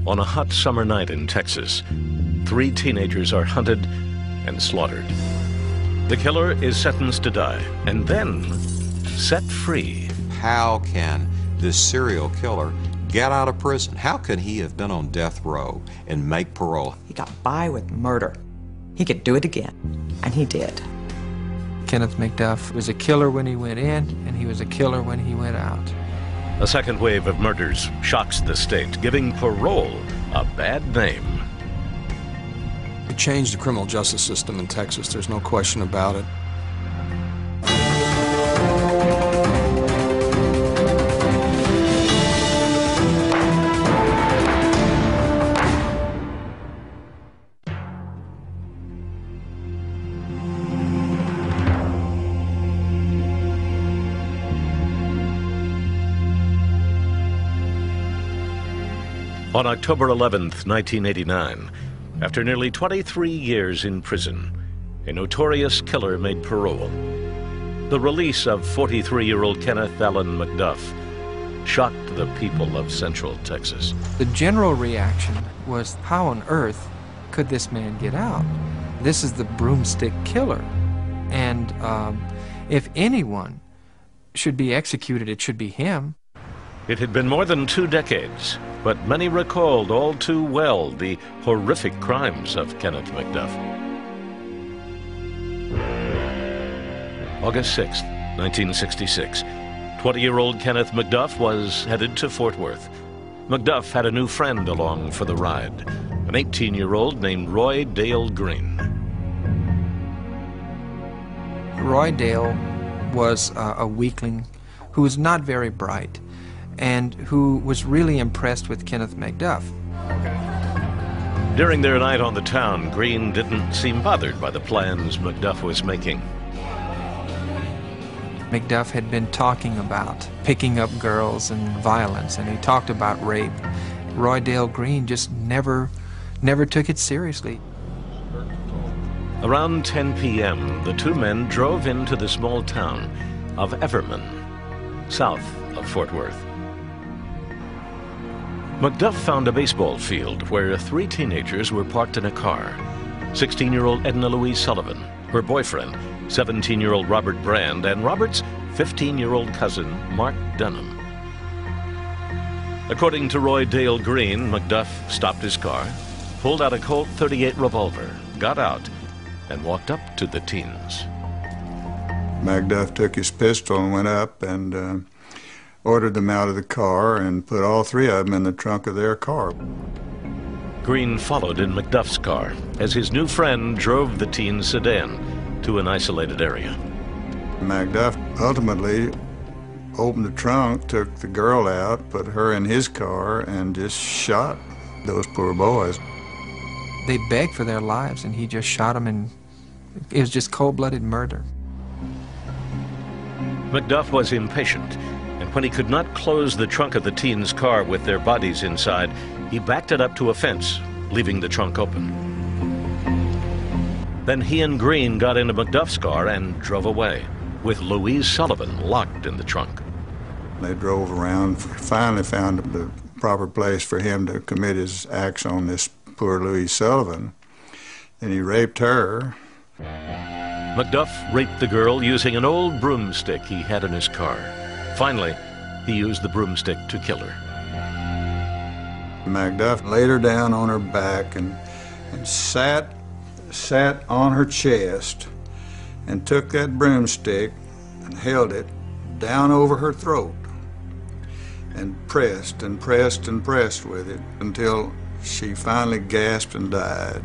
On a hot summer night in Texas, 3 teenagers are hunted and slaughtered. The killer is sentenced to die and then set free. How can this serial killer get out of prison? How could he have been on death row and make parole? He got by with murder. He could do it again, and he did. Kenneth McDuff was a killer when he went in, and he was a killer when he went out. A second wave of murders shocks the state, giving parole a bad name. It changed the criminal justice system in Texas, there's no question about it. On October 11th, 1989, after nearly 23 years in prison, a notorious killer made parole. The release of 43-year-old Kenneth Allen McDuff shocked the people of Central Texas. The general reaction was, how on earth could this man get out? This is the broomstick killer. And if anyone should be executed, it should be him. It had been more than 2 decades, but many recalled all too well the horrific crimes of Kenneth McDuff. August 6, 1966. 20-year-old Kenneth McDuff was headed to Fort Worth. McDuff had a new friend along for the ride, an 18-year-old named Roy Dale Green. Roy Dale was a weakling who was not very bright, and who was really impressed with Kenneth McDuff. During their night on the town, Green didn't seem bothered by the plans McDuff was making. McDuff had been talking about picking up girls and violence, and he talked about rape. Roy Dale Green just never took it seriously. Around 10 p.m., the 2 men drove into the small town of Everman, south of Fort Worth. McDuff found a baseball field where 3 teenagers were parked in a car. 16-year-old Edna Louise Sullivan, her boyfriend, 17-year-old Robert Brand, and Robert's 15-year-old cousin, Mark Dunham. According to Roy Dale Green, McDuff stopped his car, pulled out a Colt .38 revolver, got out, and walked up to the teens. McDuff took his pistol and went up and ordered them out of the car and put all 3 of them in the trunk of their car. Green followed in McDuff's car as his new friend drove the teen sedan to an isolated area. McDuff ultimately opened the trunk, took the girl out, put her in his car, and just shot those poor boys. They begged for their lives, and he just shot them, and it was just cold-blooded murder. McDuff was impatient, and when he could not close the trunk of the teens' car with their bodies inside, he backed it up to a fence, leaving the trunk open. Then he and Green got into McDuff's car and drove away, with Louise Sullivan locked in the trunk. They drove around, finally found the proper place for him to commit his acts on this poor Louise Sullivan. Then he raped her. McDuff raped the girl using an old broomstick he had in his car. Finally, he used the broomstick to kill her. McDuff laid her down on her back and sat on her chest and took that broomstick and held it down over her throat and pressed and pressed and pressed with it until she finally gasped and died.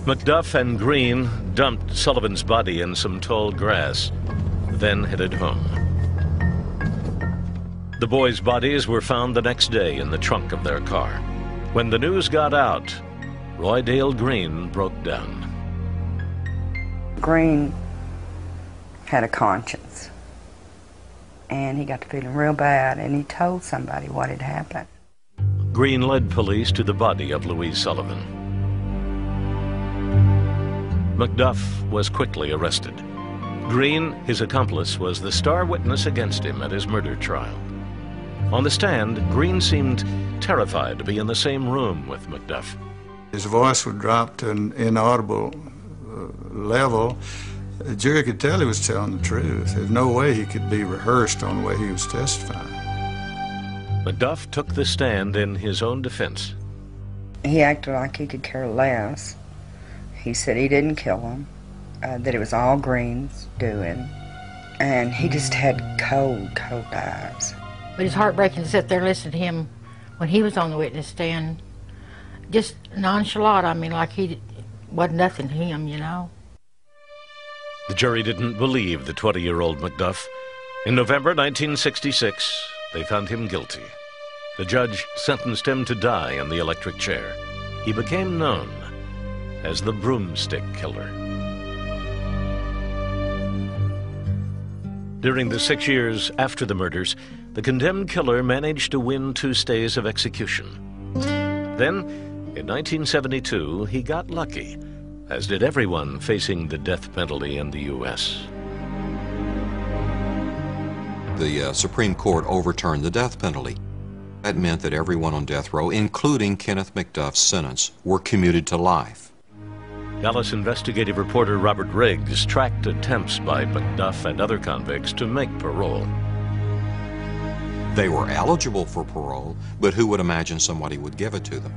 McDuff and Green dumped Sullivan's body in some tall grass, then headed home. The boys' bodies were found the next day in the trunk of their car. When the news got out, Roy Dale Green broke down. Green had a conscience, and he got to feeling real bad, and he told somebody what had happened. Green led police to the body of Louise Sullivan. McDuff was quickly arrested. Green, his accomplice, was the star witness against him at his murder trial. On the stand, Green seemed terrified to be in the same room with McDuff. His voice would drop to an inaudible level. The jury could tell he was telling the truth. There's no way he could be rehearsed on the way he was testifying. McDuff took the stand in his own defense. He acted like he could care less. He said he didn't kill him, that it was all Green's doing, and he just had cold, cold eyes. But it's heartbreaking to sit there listening to him when he was on the witness stand, just nonchalant. I mean, like he wasn't nothing to him, you know. The jury didn't believe the 20-year-old McDuff. In November 1966, they found him guilty. The judge sentenced him to die in the electric chair. He became known as the Broomstick Killer. During the 6 years after the murders, the condemned killer managed to win 2 stays of execution. Then, in 1972, he got lucky, as did everyone facing the death penalty in the U.S. The Supreme Court overturned the death penalty. That meant that everyone on death row, including Kenneth McDuff's sentence, were commuted to life. Dallas investigative reporter Robert Riggs tracked attempts by McDuff and other convicts to make parole. They were eligible for parole, but who would imagine somebody would give it to them?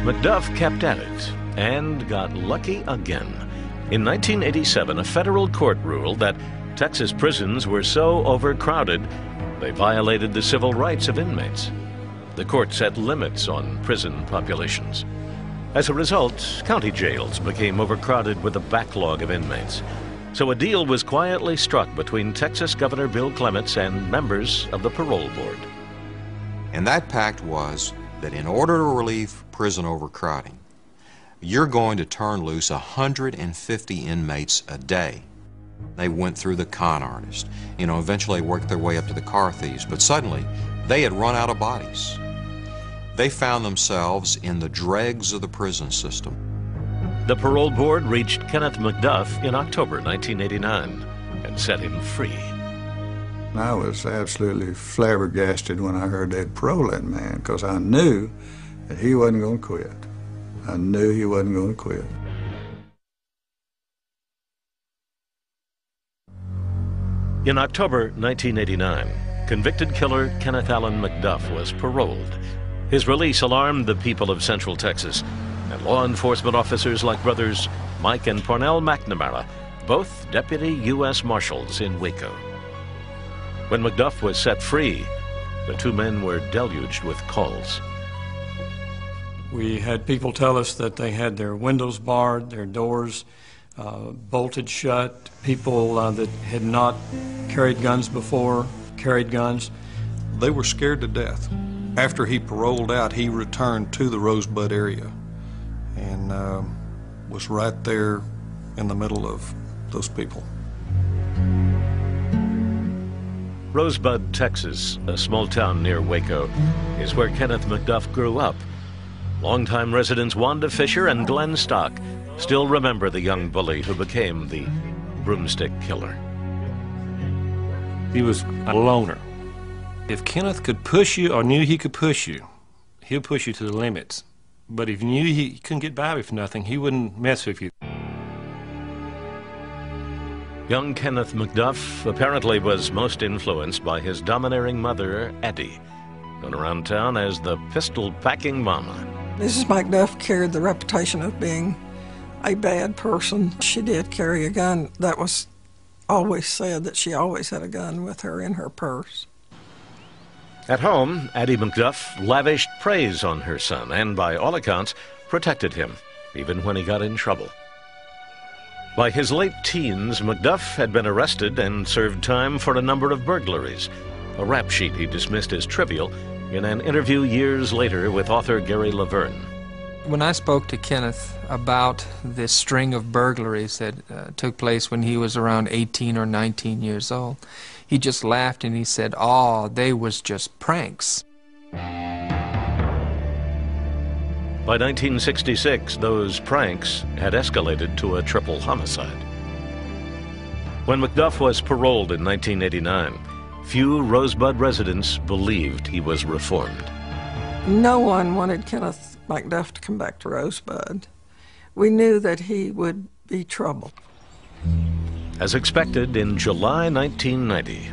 McDuff kept at it and got lucky again. In 1987, a federal court ruled that Texas prisons were so overcrowded they violated the civil rights of inmates. The court set limits on prison populations. As a result, county jails became overcrowded with a backlog of inmates. So a deal was quietly struck between Texas Governor Bill Clements and members of the parole board. And that pact was that in order to relieve prison overcrowding, you're going to turn loose 150 inmates a day. They went through the con artist, eventually worked their way up to the car thieves, but suddenly they had run out of bodies. They found themselves in the dregs of the prison system. The parole board reached Kenneth McDuff in October 1989 and set him free. I was absolutely flabbergasted when I heard they'd parole that man, because I knew that he wasn't going to quit. I knew he wasn't going to quit. In October 1989, convicted killer Kenneth Allen McDuff was paroled. His release alarmed the people of Central Texas, and law enforcement officers like brothers Mike and Parnell McNamara, both deputy U.S. Marshals in Waco. When McDuff was set free, the 2 men were deluged with calls. We had people tell us that they had their windows barred, their doors bolted shut, people that had not carried guns before carried guns. They were scared to death. After he paroled out, he returned to the Rosebud area and was right there in the middle of those people. Rosebud, Texas, a small town near Waco, is where Kenneth McDuff grew up. Longtime residents Wanda Fisher and Glenn Stock still remember the young bully who became the Broomstick Killer. He was a loner. If Kenneth could push you or knew he could push you, he'll push you to the limits. But if he knew he couldn't get by with nothing, he wouldn't mess with you. Young Kenneth McDuff apparently was most influenced by his domineering mother, Eddie, known around town as the pistol-packing mama. Mrs. McDuff carried the reputation of being a bad person. She did carry a gun. That was always said, that she always had a gun with her in her purse. At home, Addie McDuff lavished praise on her son and, by all accounts, protected him, even when he got in trouble. By his late teens, McDuff had been arrested and served time for a number of burglaries, a rap sheet he dismissed as trivial in an interview years later with author Gary Laverne. When I spoke to Kenneth about this string of burglaries that took place when he was around 18 or 19 years old, he just laughed and he said, "Oh, they was just pranks." By 1966, those pranks had escalated to a triple homicide. When McDuff was paroled in 1989, few Rosebud residents believed he was reformed. No one wanted Kenneth McDuff to come back to Rosebud. We knew that he would be trouble. As expected, in July 1990,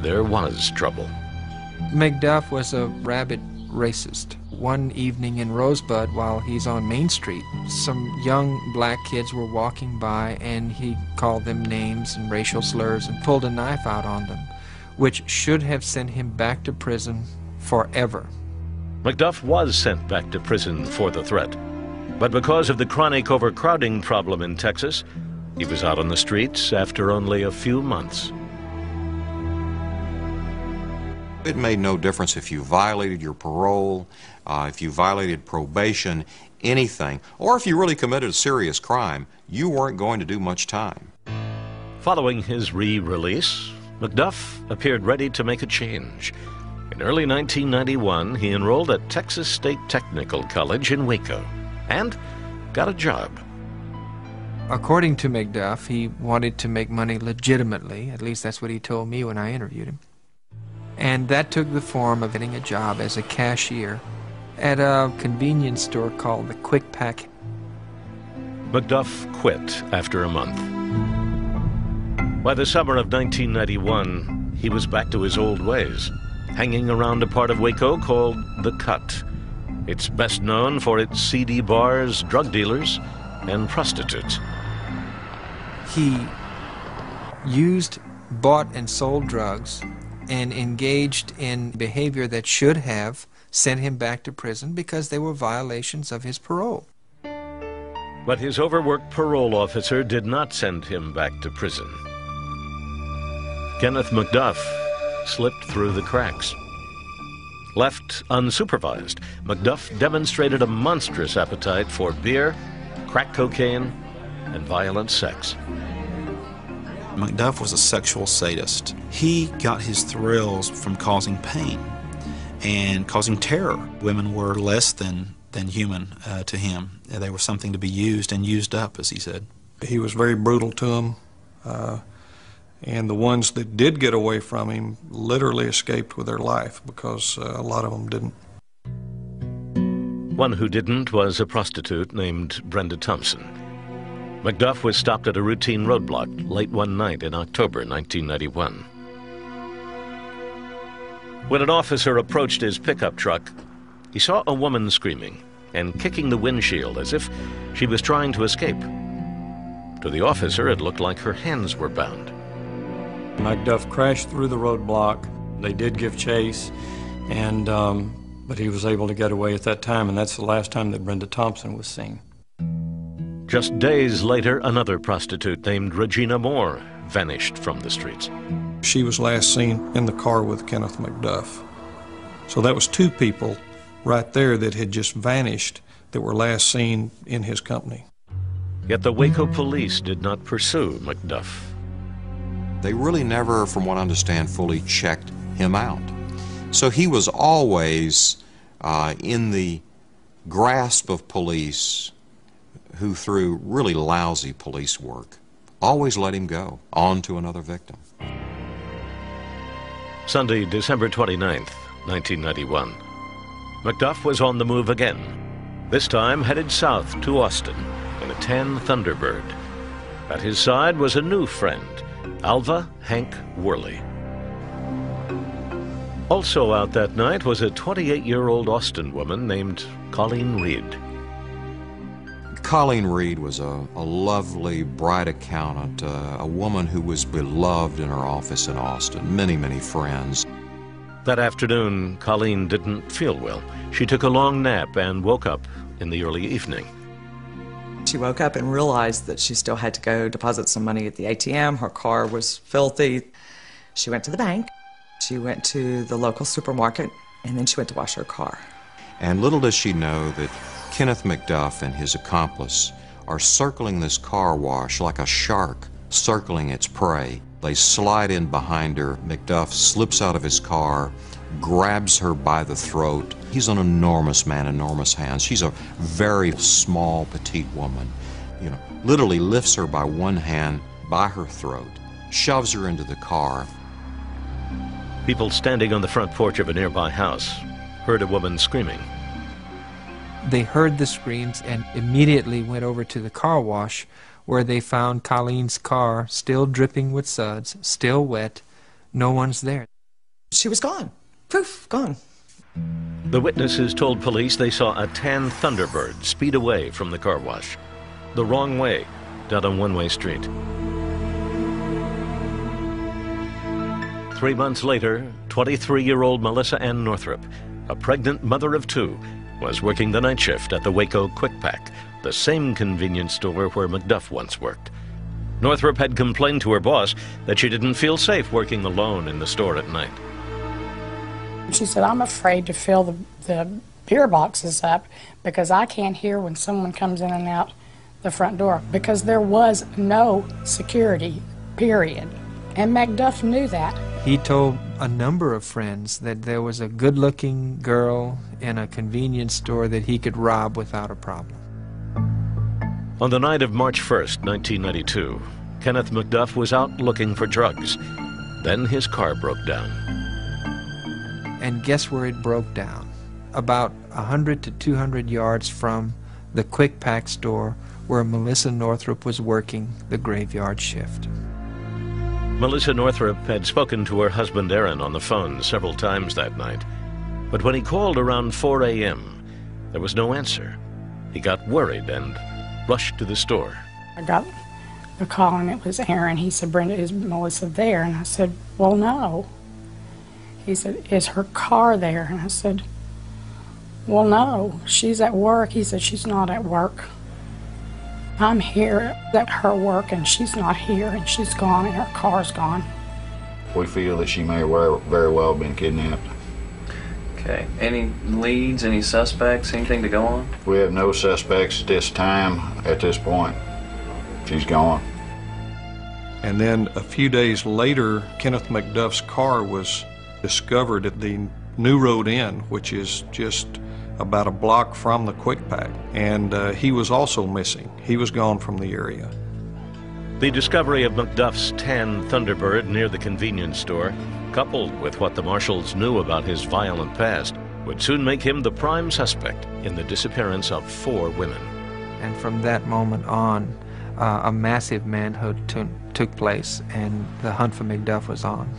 there was trouble. McDuff was a rabid racist. One evening in Rosebud, while he's on Main Street, some young black kids were walking by, and he called them names and racial slurs and pulled a knife out on them, which should have sent him back to prison forever. McDuff was sent back to prison for the threat. But because of the chronic overcrowding problem in Texas, he was out on the streets after only a few months. It made no difference if you violated your parole, if you violated probation, anything, or if you really committed a serious crime, you weren't going to do much time. Following his re-release, McDuff appeared ready to make a change. In early 1991, he enrolled at Texas State Technical College in Waco and got a job. According to McDuff, he wanted to make money legitimately. At least that's what he told me when I interviewed him. And that took the form of getting a job as a cashier at a convenience store called the Quick Pack. McDuff quit after a month. By the summer of 1991, he was back to his old ways, hanging around a part of Waco called The Cut. It's best known for its seedy bars, drug dealers, and prostitutes. He used, bought, and sold drugs and engaged in behavior that should have sent him back to prison because they were violations of his parole. But his overworked parole officer did not send him back to prison. Kenneth McDuff slipped through the cracks. Left unsupervised, McDuff demonstrated a monstrous appetite for beer, crack cocaine, and violent sex. McDuff was a sexual sadist. He got his thrills from causing pain and causing terror. Women were less than human to him. They were something to be used and used up, as he said. He was very brutal to them, and the ones that did get away from him literally escaped with their life because a lot of them didn't. One who didn't was a prostitute named Brenda Thompson. McDuff was stopped at a routine roadblock late one night in October 1991. When an officer approached his pickup truck, he saw a woman screaming and kicking the windshield as if she was trying to escape. To the officer, it looked like her hands were bound. McDuff crashed through the roadblock. They did give chase, and but he was able to get away at that time, and that's the last time that Brenda Thompson was seen. Just days later, another prostitute named Regina Moore vanished from the streets. She was last seen in the car with Kenneth McDuff. So that was two people right there that had just vanished that were last seen in his company. Yet the Waco police did not pursue McDuff. They really never, from what I understand, fully checked him out. So he was always in the grasp of police who, through really lousy police work, always let him go on to another victim. Sunday, December 29th, 1991. McDuff was on the move again, this time headed south to Austin in a tan Thunderbird. At his side was a new friend, Alva Hank Worley. Also out that night was a 28-year-old Austin woman named Colleen Reed. Colleen Reed was a lovely, bright accountant, a woman who was beloved in her office in Austin, many, many friends. That afternoon, Colleen didn't feel well. She took a long nap and woke up in the early evening. She woke up and realized that she still had to go deposit some money at the ATM. Her car was filthy. She went to the bank. She went to the local supermarket, and then she went to wash her car. And little does she know that Kenneth McDuff and his accomplice are circling this car wash like a shark circling its prey. They slide in behind her. McDuff slips out of his car, grabs her by the throat. He's an enormous man, enormous hands. She's a very small, petite woman. Literally lifts her by one hand by her throat, shoves her into the car. People standing on the front porch of a nearby house heard a woman screaming. They heard the screams and immediately went over to the car wash, where they found Colleen's car still dripping with suds, still wet. No one's there. She was gone. Poof, gone. The witnesses told police they saw a tan Thunderbird speed away from the car wash, the wrong way, down a one-way street. 3 months later, 23-year-old Melissa Ann Northrup, a pregnant mother of two, was working the night shift at the Waco Quick Pack, the same convenience store where McDuff once worked. Northrup had complained to her boss that she didn't feel safe working alone in the store at night. She said, I'm afraid to fill the beer boxes up because I can't hear when someone comes in and out the front door, because there was no security, period. And McDuff knew that. He told a number of friends that there was a good-looking girl in a convenience store that he could rob without a problem. On the night of March 1st, 1992, Kenneth McDuff was out looking for drugs. Then his car broke down. And guess where it broke down? About 100 to 200 yards from the Quick Pack store where Melissa Northrup was working the graveyard shift. Melissa Northrup had spoken to her husband Aaron on the phone several times that night. But when he called around 4 a.m., there was no answer. He got worried and rushed to the store. I got the call and it was Aaron. He said, Brenda, is Melissa there? And I said, well, no. He said, is her car there? And I said, well, no, she's at work. He said, she's not at work. I'm here at her work and she's not here and she's gone and her car's gone. We feel that she may very well have been kidnapped. Okay, any leads, any suspects, anything to go on? We have no suspects at this time, at this point. She's gone. And then a few days later, Kenneth McDuff's car was discovered at the New Road Inn, which is just about a block from the Quick Pack, and he was also missing. He was gone from the area. The discovery of McDuff's tan Thunderbird near the convenience store, coupled with what the marshals knew about his violent past, would soon make him the prime suspect in the disappearance of 4 women. And from that moment on, a massive manhunt took place, and the hunt for McDuff was on.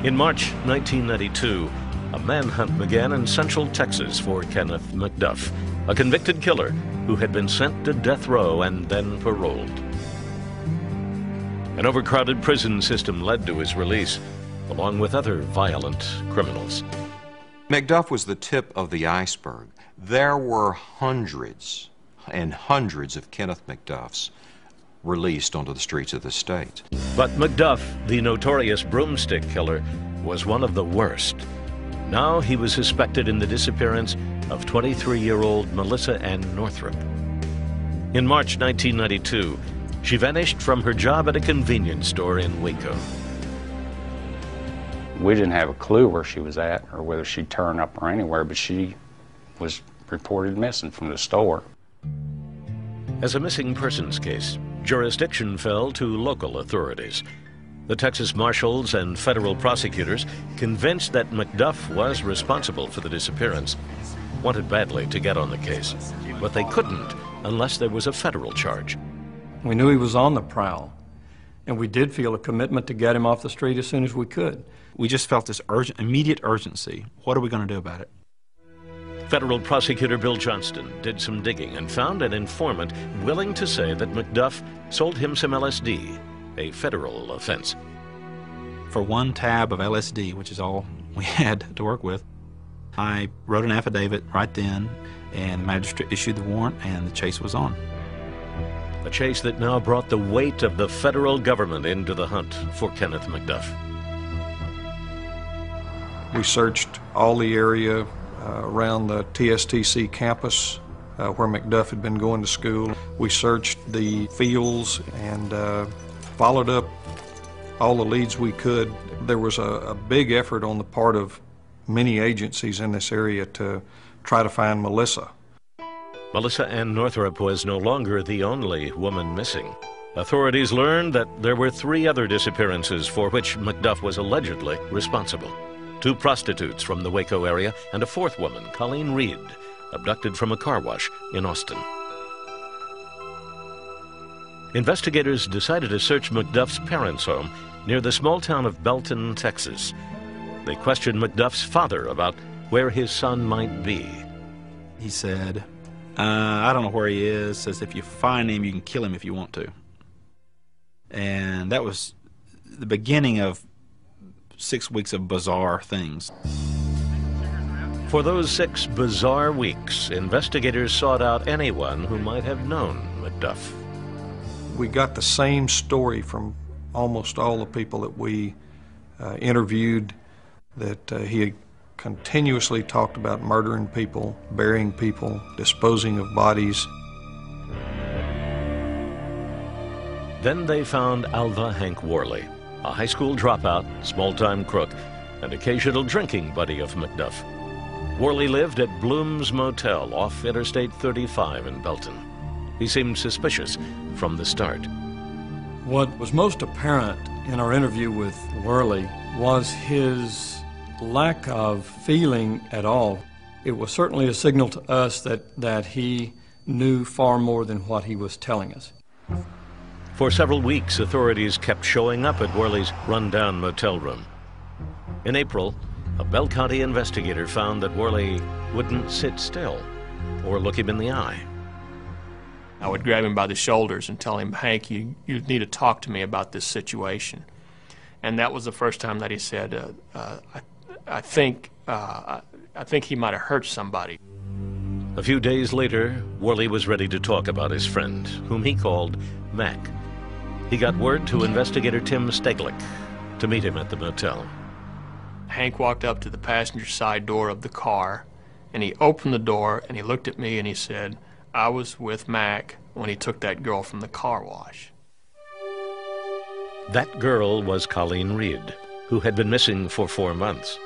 In March 1992, a manhunt began in Central Texas for Kenneth McDuff, a convicted killer who had been sent to death row and then paroled. An overcrowded prison system led to his release, along with other violent criminals. McDuff was the tip of the iceberg. There were hundreds and hundreds of Kenneth McDuffs released onto the streets of the state. But McDuff, the notorious broomstick killer, was one of the worst. Now he was suspected in the disappearance of 23-year-old Melissa Ann Northrup. In March 1992, she vanished from her job at a convenience store in Waco. We didn't have a clue where she was at or whether she'd turn up or anywhere, but she was reported missing from the store. As a missing persons case, jurisdiction fell to local authorities. The Texas marshals and federal prosecutors, convinced that McDuff was responsible for the disappearance, wanted badly to get on the case, but they couldn't unless there was a federal charge. We knew he was on the prowl, and we did feel a commitment to get him off the street as soon as we could. We just felt this immediate urgency. What are we going to do about it? Federal prosecutor Bill Johnston did some digging and found an informant willing to say that McDuff sold him some LSD, a federal offense. For 1 tab of LSD, which is all we had to work with, I wrote an affidavit right then, and the magistrate issued the warrant, and the chase was on. A chase that now brought the weight of the federal government into the hunt for Kenneth McDuff. We searched all the area around the TSTC campus where McDuff had been going to school. We searched the fields and followed up all the leads we could. There was a big effort on the part of many agencies in this area to try to find Melissa. Melissa Ann Northrup was no longer the only woman missing. Authorities learned that there were 3 other disappearances for which McDuff was allegedly responsible. 2 prostitutes from the Waco area and a 4th woman, Colleen Reed, abducted from a car wash in Austin. Investigators decided to search McDuff's parents' home near the small town of Belton, Texas. They questioned McDuff's father about where his son might be. He said, I don't know where he is. Says if you find him, you can kill him if you want to. And that was the beginning of 6 weeks of bizarre things. For those 6 bizarre weeks, investigators sought out anyone who might have known McDuff. We got the same story from almost all the people that we interviewed, that he had continuously talked about murdering people, burying people, disposing of bodies. Then they found Alva Hank Worley, a high school dropout, small-time crook, and occasional drinking buddy of McDuff. Worley lived at Bloom's Motel off Interstate 35 in Belton. He seemed suspicious from the start. What was most apparent in our interview with Worley was his lack of feeling at all. It was certainly a signal to us that he knew far more than what he was telling us. For several weeks, authorities kept showing up at Worley's rundown motel room. In April, a Bell County investigator found that Worley wouldn't sit still or look him in the eye. I would grab him by the shoulders and tell him, Hank, you need to talk to me about this situation. And that was the first time that he said, I think he might have hurt somebody. A few days later, Worley was ready to talk about his friend, whom he called Mac. He got word to investigator Tim Steglick to meet him at the motel. Hank walked up to the passenger side door of the car, and he opened the door, and he looked at me, and he said, I was with Mac when he took that girl from the car wash. That girl was Colleen Reed, who had been missing for 4 months.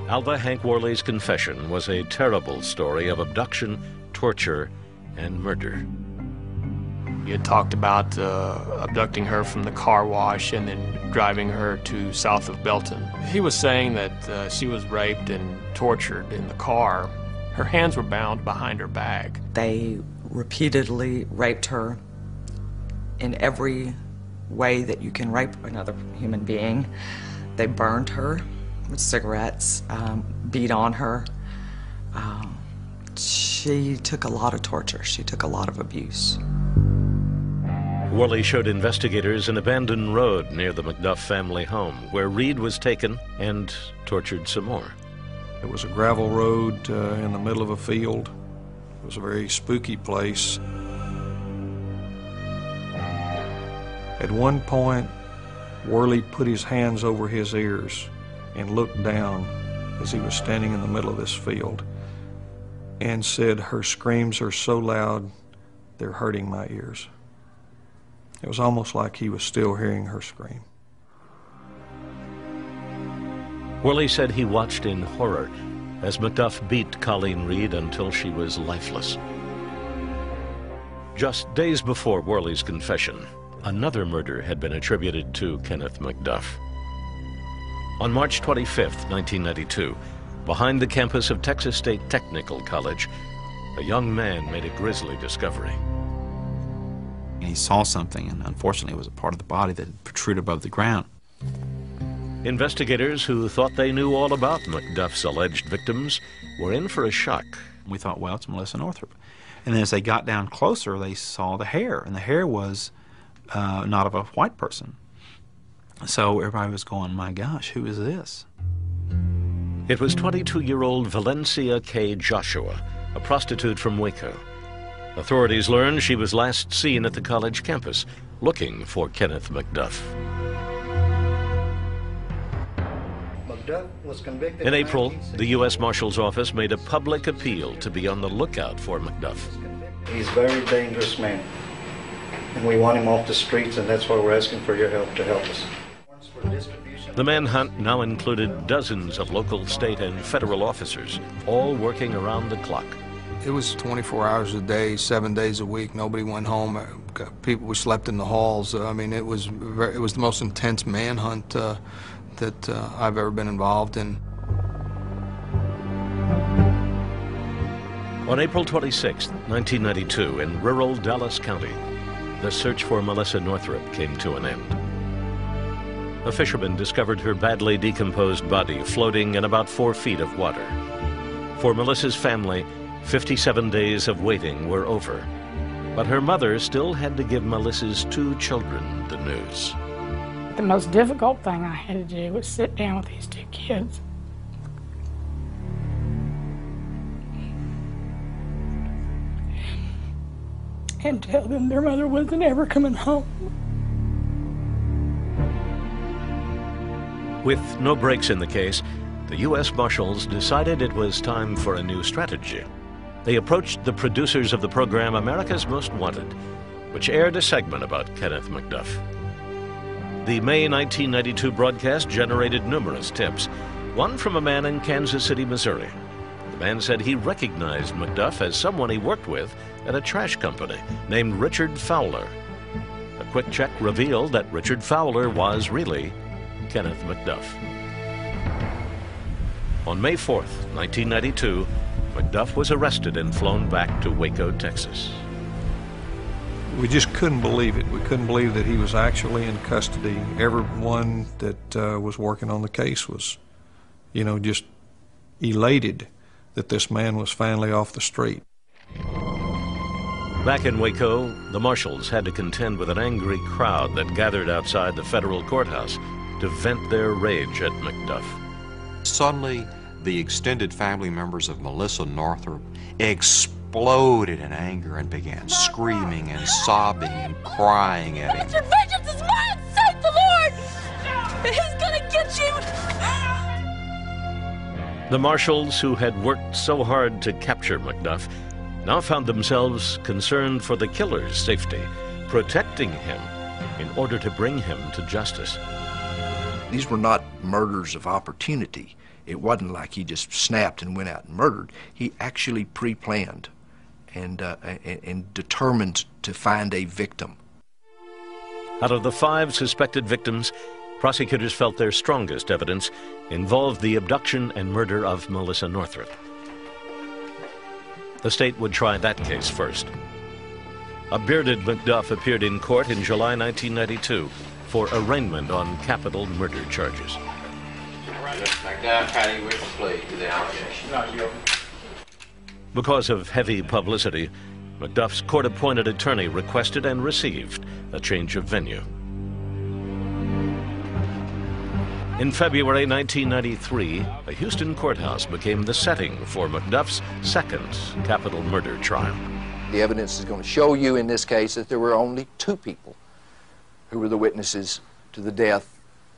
Alva Hank Worley's confession was a terrible story of abduction, torture, and murder. He had talked about abducting her from the car wash and then driving her to south of Belton. He was saying that she was raped and tortured in the car. Her hands were bound behind her back. They repeatedly raped her in every way that you can rape another human being. They burned her with cigarettes, beat on her. She took a lot of torture. She took a lot of abuse. Worley showed investigators an abandoned road near the McDuff family home, where Reed was taken and tortured some more. It was a gravel road in the middle of a field. It was a very spooky place. At one point, Worley put his hands over his ears and looked down as he was standing in the middle of this field and said, her screams are so loud, they're hurting my ears. It was almost like he was still hearing her scream. Worley said he watched in horror as McDuff beat Colleen Reed until she was lifeless. Just days before Worley's confession, another murder had been attributed to Kenneth McDuff. On March 25, 1992, behind the campus of Texas State Technical College, a young man made a grisly discovery. He saw something, and unfortunately it was a part of the body that protruded above the ground. Investigators who thought they knew all about McDuff's alleged victims were in for a shock. We thought, well, it's Melissa Northrup. And then as they got down closer, they saw the hair, and the hair was not of a white person. So everybody was going, my gosh, who is this? It was 22-year-old Valencia K. Joshua, a prostitute from Waco. Authorities learned she was last seen at the college campus, looking for Kenneth McDuff. McDuff was convicted in April, the U.S. Marshal's Office made a public appeal to be on the lookout for McDuff. He's a very dangerous man, and we want him off the streets, and that's why we're asking for your help to help us. The manhunt now included dozens of local, state, and federal officers, all working around the clock. It was 24 hours a day, 7 days a week. Nobody went home. People, we slept in the halls. I mean, it was the most intense manhunt that I've ever been involved in. On April 26, 1992, in rural Dallas County, the search for Melissa Northrup came to an end. A fisherman discovered her badly decomposed body floating in about 4 feet of water. For Melissa's family, 57 days of waiting were over, but her mother still had to give Melissa's 2 children the news. The most difficult thing I had to do was sit down with these 2 kids and tell them their mother wasn't ever coming home. With no breaks in the case, the U.S. Marshals decided it was time for a new strategy. They approached the producers of the program America's Most Wanted, which aired a segment about Kenneth McDuff. The May 1992 broadcast generated numerous tips, one from a man in Kansas City, Missouri. The man said he recognized McDuff as someone he worked with at a trash company named Richard Fowler. A quick check revealed that Richard Fowler was really Kenneth McDuff. On May 4th, 1992, McDuff was arrested and flown back to Waco, Texas. We just couldn't believe it. We couldn't believe that he was actually in custody. Everyone that was working on the case was, just elated that this man was finally off the street. Back in Waco, the marshals had to contend with an angry crowd that gathered outside the federal courthouse to vent their rage at McDuff. Suddenly, the extended family members of Melissa Northrup exploded in anger and began screaming and sobbing and crying at him. Your vengeance is mine, saith the Lord! He's gonna get you! The marshals, who had worked so hard to capture McDuff, now found themselves concerned for the killer's safety, protecting him in order to bring him to justice. These were not murders of opportunity. It wasn't like he just snapped and went out and murdered. He actually pre-planned and determined to find a victim. Out of the 5 suspected victims, prosecutors felt their strongest evidence involved the abduction and murder of Melissa Northrup. The state would try that case first. A bearded McDuff appeared in court in July 1992 for arraignment on capital murder charges. Mr. McDuff, how do you wish to plead to the allegation? Not guilty. Because of heavy publicity, McDuff's court-appointed attorney requested and received a change of venue. In February 1993, a Houston courthouse became the setting for McDuff's second capital murder trial. The evidence is going to show you in this case that there were only 2 people who were the witnesses to the death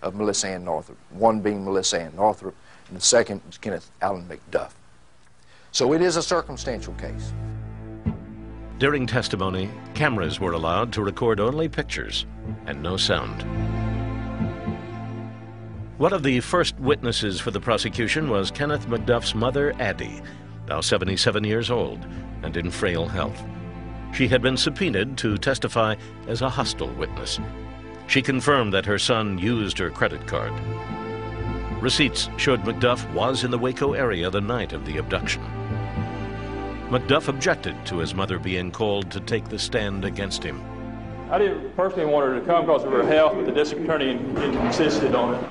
of Melissa Ann Northrup, one being Melissa Ann Northrup, and the second was Kenneth Allen McDuff. So it is a circumstantial case. During testimony, cameras were allowed to record only pictures and no sound. One of the first witnesses for the prosecution was Kenneth McDuff's mother, Addie, now 77 years old and in frail health. She had been subpoenaed to testify as a hostile witness. She confirmed that her son used her credit card. Receipts showed McDuff was in the Waco area the night of the abduction. McDuff objected to his mother being called to take the stand against him. I didn't personally want her to come because of her health, but the district attorney insisted on it.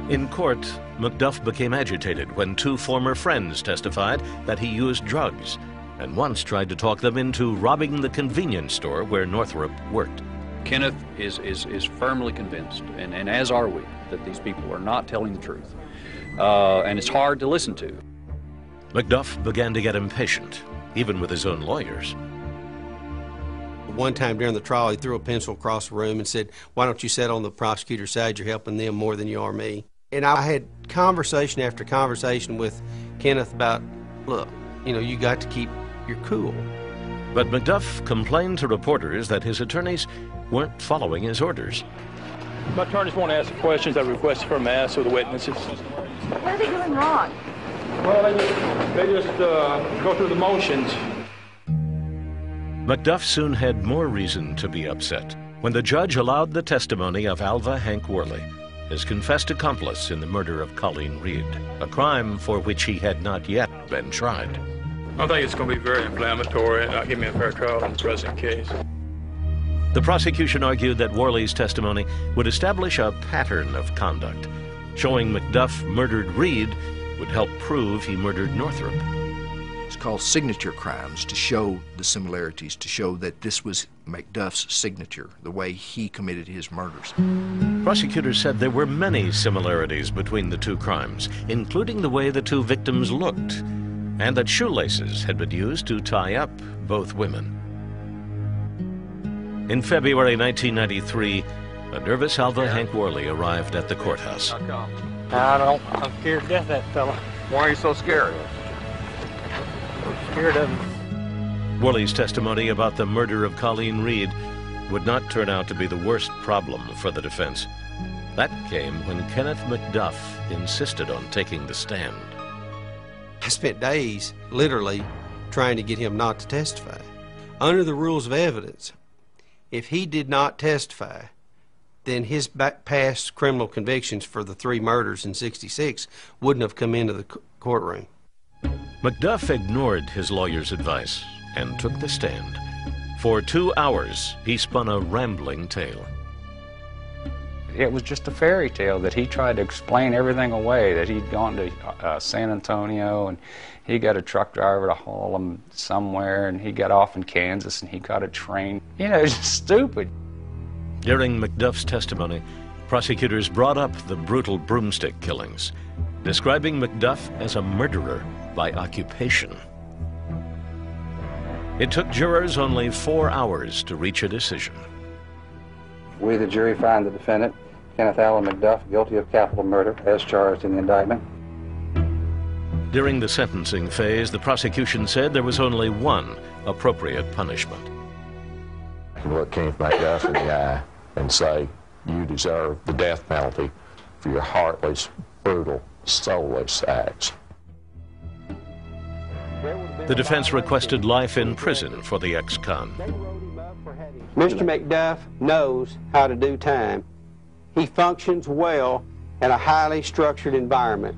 In court, McDuff became agitated when 2 former friends testified that he used drugs and once tried to talk them into robbing the convenience store where Northrup worked. Kenneth is firmly convinced, and as are we, that these people are not telling the truth. And it's hard to listen to. McDuff began to get impatient, even with his own lawyers. One time during the trial, he threw a pencil across the room and said, "Why don't you sit on the prosecutor's side? You're helping them more than you are me." And I had conversation after conversation with Kenneth about, look, you got to keep your cool. But McDuff complained to reporters that his attorneys weren't following his orders. My attorneys want to ask the questions I requested for them to ask of the witnesses. What are they doing wrong? Well, they just go through the motions. McDuff soon had more reason to be upset when the judge allowed the testimony of Alva Hank Worley, his confessed accomplice in the murder of Colleen Reed, a crime for which he had not yet been tried. I think it's going to be very inflammatory and not give me a fair trial in the present case. The prosecution argued that Worley's testimony would establish a pattern of conduct. Showing McDuff murdered Reed would help prove he murdered Northrup. It's called signature crimes, to show the similarities, to show that this was McDuff's signature, the way he committed his murders. Prosecutors said there were many similarities between the two crimes, including the way the two victims looked, and that shoelaces had been used to tie up both women. In February 1993, a nervous Alva Hank Worley arrived at the courthouse. I'm scared to death of that fella. Why are you so scared? I'm scared of him. Worley's testimony about the murder of Colleen Reed would not turn out to be the worst problem for the defense. That came when Kenneth McDuff insisted on taking the stand. I spent days, literally, trying to get him not to testify. Under the rules of evidence, if he did not testify, then his past criminal convictions for the 3 murders in '66 wouldn't have come into the courtroom. McDuff ignored his lawyer's advice and took the stand. For 2 hours, he spun a rambling tale. It was just a fairy tale that he tried to explain everything away, that he'd gone to San Antonio and he got a truck driver to haul him somewhere, and he got off in Kansas and he got a train. You know, it's just stupid. During McDuff's testimony, prosecutors brought up the brutal broomstick killings, describing McDuff as a murderer by occupation. It took jurors only 4 hours to reach a decision. We, the jury, find the defendant, Kenneth Allen McDuff, guilty of capital murder as charged in the indictment. During the sentencing phase, the prosecution said there was only one appropriate punishment. You can look Kenneth McDuff in the eye and say, you deserve the death penalty for your heartless, brutal, soulless acts. The defense requested life in prison for the ex-con. Mr. McDuff knows how to do time. He functions well in a highly structured environment.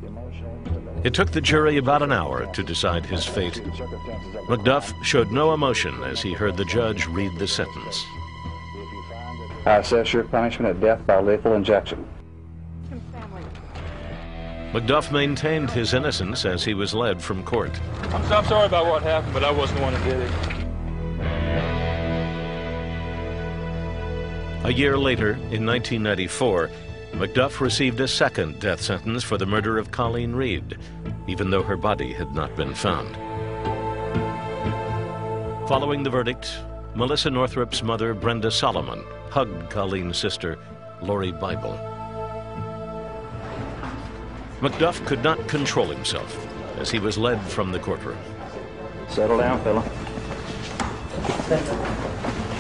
It took the jury about an hour to decide his fate. McDuff showed no emotion as he heard the judge read the sentence. I assess your punishment at death by lethal injection. McDuff maintained his innocence as he was led from court. I'm sorry about what happened, but I wasn't the one who did it. A year later, in 1994, McDuff received a second death sentence for the murder of Colleen Reed, even though her body had not been found. Following the verdict, Melissa Northrup's mother, Brenda Solomon, hugged Colleen's sister, Lori Bible. McDuff could not control himself as he was led from the courtroom. Settle down, fella.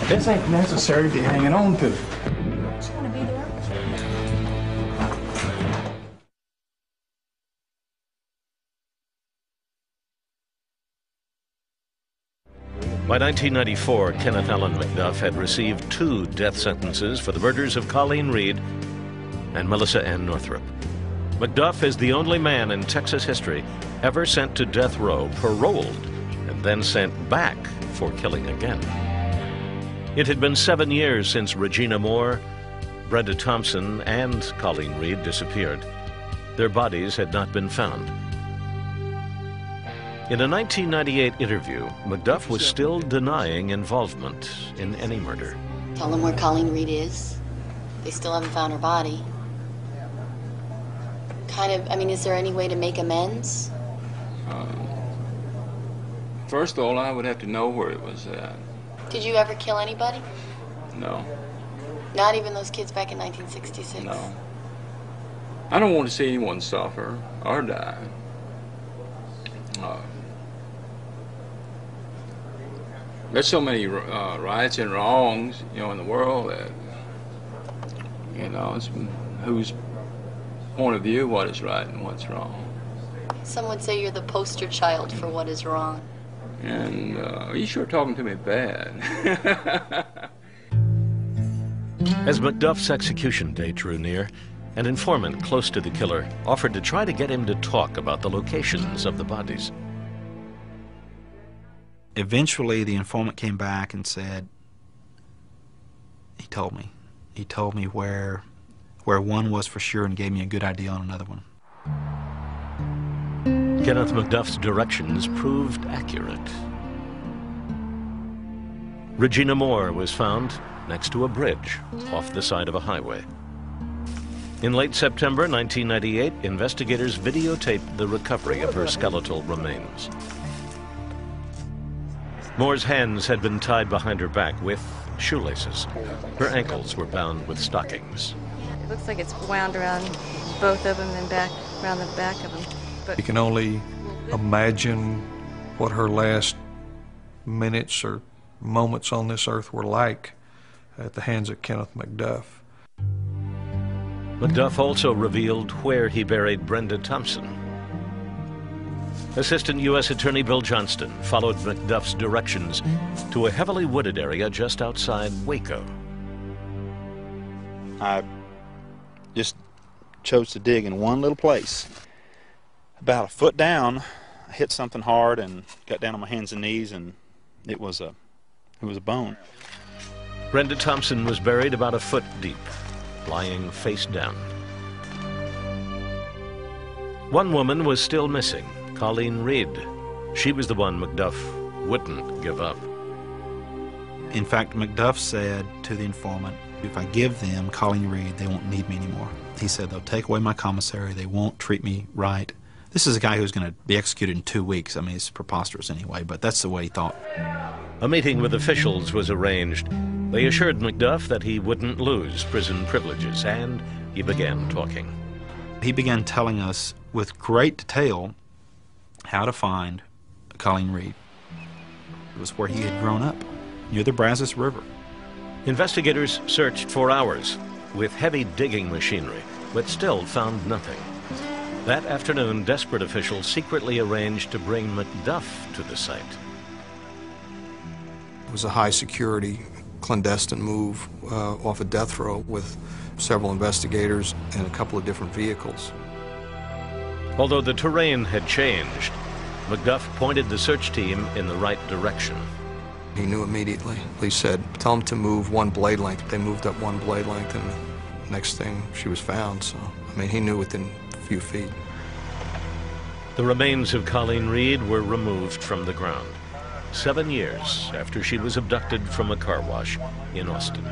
This ain't necessary to be hanging on to. Just want to be there. By 1994, Kenneth Allen McDuff had received 2 death sentences for the murders of Colleen Reed and Melissa Ann Northrup. McDuff is the only man in Texas history ever sent to death row, paroled, and then sent back for killing again. It had been 7 years since Regina Moore, Brenda Thompson, and Colleen Reed disappeared. Their bodies had not been found. In a 1998 interview, McDuff was still denying involvement in any murder. Tell them where Colleen Reed is. They still haven't found her body. Is there any way to make amends? First of all, I would have to know where it was at. Did you ever kill anybody? No. Not even those kids back in 1966? No. I don't want to see anyone suffer or die. There's so many rights and wrongs, in the world that, it's whose point of view what is right and what's wrong. Some would say you're the poster child for what is wrong. And you sure talking to me bad. As McDuff's execution date drew near, an informant close to the killer offered to try to get him to talk about the locations of the bodies. Eventually, the informant came back and said, he told me where one was for sure and gave me a good idea on another one. Kenneth McDuff's directions proved accurate. Regina Moore was found next to a bridge off the side of a highway. In late September 1998, investigators videotaped the recovery of her skeletal remains. Moore's hands had been tied behind her back with shoelaces. Her ankles were bound with stockings. It looks like it's wound around both of them and back around the back of them. But you can only imagine what her last minutes or moments on this earth were like at the hands of Kenneth McDuff. McDuff also revealed where he buried Brenda Thompson. Assistant U.S. Attorney Bill Johnston followed McDuff's directions to a heavily wooded area just outside Waco. I just chose to dig in one little place. About a foot down, I hit something hard and got down on my hands and knees, and it was a bone. Brenda Thompson was buried about a foot deep, lying face down. One woman was still missing, Colleen Reed. She was the one McDuff wouldn't give up. In fact, McDuff said to the informant, if I give them Colleen Reed, they won't need me anymore. He said, they'll take away my commissary, they won't treat me right. This is a guy who's going to be executed in 2 weeks. I mean, it's preposterous anyway, but that's the way he thought. A meeting with officials was arranged. They assured McDuff that he wouldn't lose prison privileges, and he began talking. He began telling us with great detail how to find Colleen Reed. It was where he had grown up, near the Brazos River. Investigators searched for hours with heavy digging machinery, but still found nothing. That afternoon, desperate officials secretly arranged to bring McDuff to the site. It was a high-security, clandestine move off a death row with several investigators and a couple of different vehicles. Although the terrain had changed, McDuff pointed the search team in the right direction. He knew immediately. He said, tell them to move one blade length. They moved up one blade length, and the next thing, she was found. So, I mean, he knew within a few feet. The remains of Colleen Reed were removed from the ground 7 years after she was abducted from a car wash in Austin.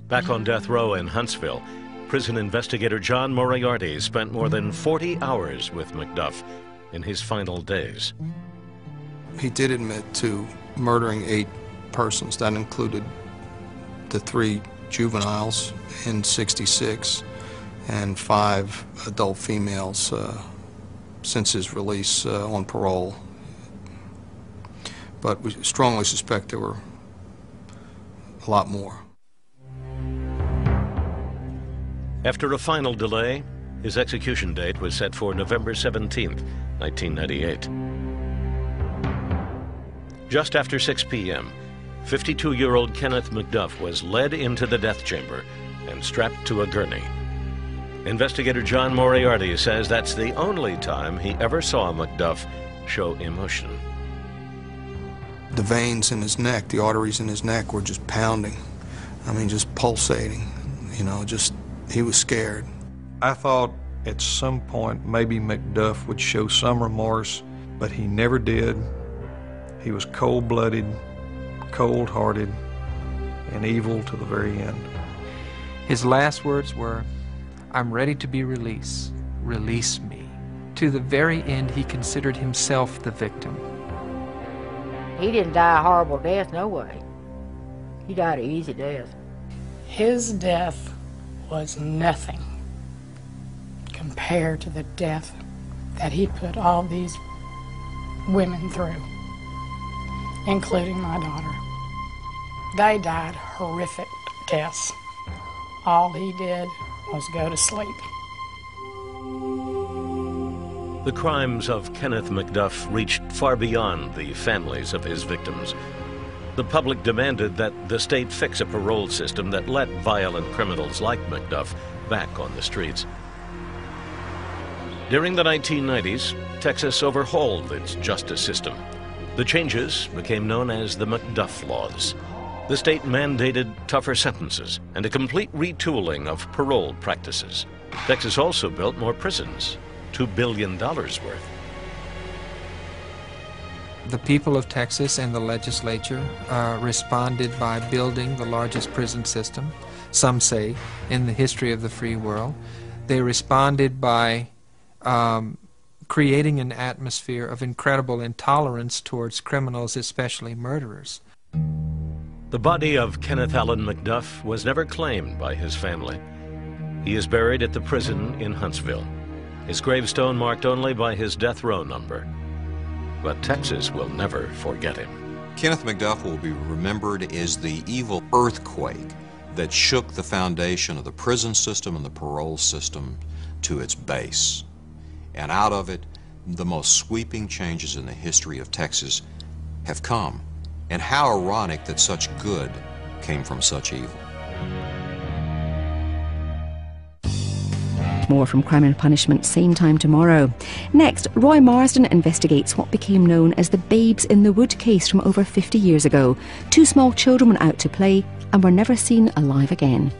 Back on death row in Huntsville, prison investigator John Moriarty spent more than 40 hours with McDuff in his final days. He did admit to murdering 8 persons. That included the 3 juveniles in '66 and 5 adult females since his release on parole. But we strongly suspect there were a lot more. After a final delay, his execution date was set for November 17th, 1998. Just after 6 p.m., 52-year-old Kenneth McDuff was led into the death chamber and strapped to a gurney. Investigator John Moriarty says that's the only time he ever saw McDuff show emotion. The veins in his neck, the arteries in his neck were just pounding. I mean, just pulsating, you know, just, he was scared. I thought at some point maybe McDuff would show some remorse, but he never did. He was cold-blooded, cold-hearted, and evil to the very end. His last words were, "I'm ready to be released. Release me." To the very end, he considered himself the victim. He didn't die a horrible death, no way. He died an easy death. His death was nothing compared to the death that he put all these women through, including my daughter. They died horrific deaths. All he did was go to sleep. The crimes of Kenneth McDuff reached far beyond the families of his victims. The public demanded that the state fix a parole system that let violent criminals like McDuff back on the streets. During the 1990s, Texas overhauled its justice system. The changes became known as the McDuff laws. The state mandated tougher sentences and a complete retooling of parole practices. Texas also built more prisons, $2 billion worth. The people of Texas and the legislature responded by building the largest prison system, some say, in the history of the free world. They responded by creating an atmosphere of incredible intolerance towards criminals, especially murderers. The body of Kenneth Allen McDuff was never claimed by his family. He is buried at the prison in Huntsville, his gravestone marked only by his death row number. But Texas will never forget him. Kenneth McDuff will be remembered as the evil earthquake that shook the foundation of the prison system and the parole system to its base. And out of it, the most sweeping changes in the history of Texas have come. And how ironic that such good came from such evil. More from Crime and Punishment, same time tomorrow. Next, Roy Marsden investigates what became known as the Babes in the Wood case from over 50 years ago. 2 small children went out to play and were never seen alive again.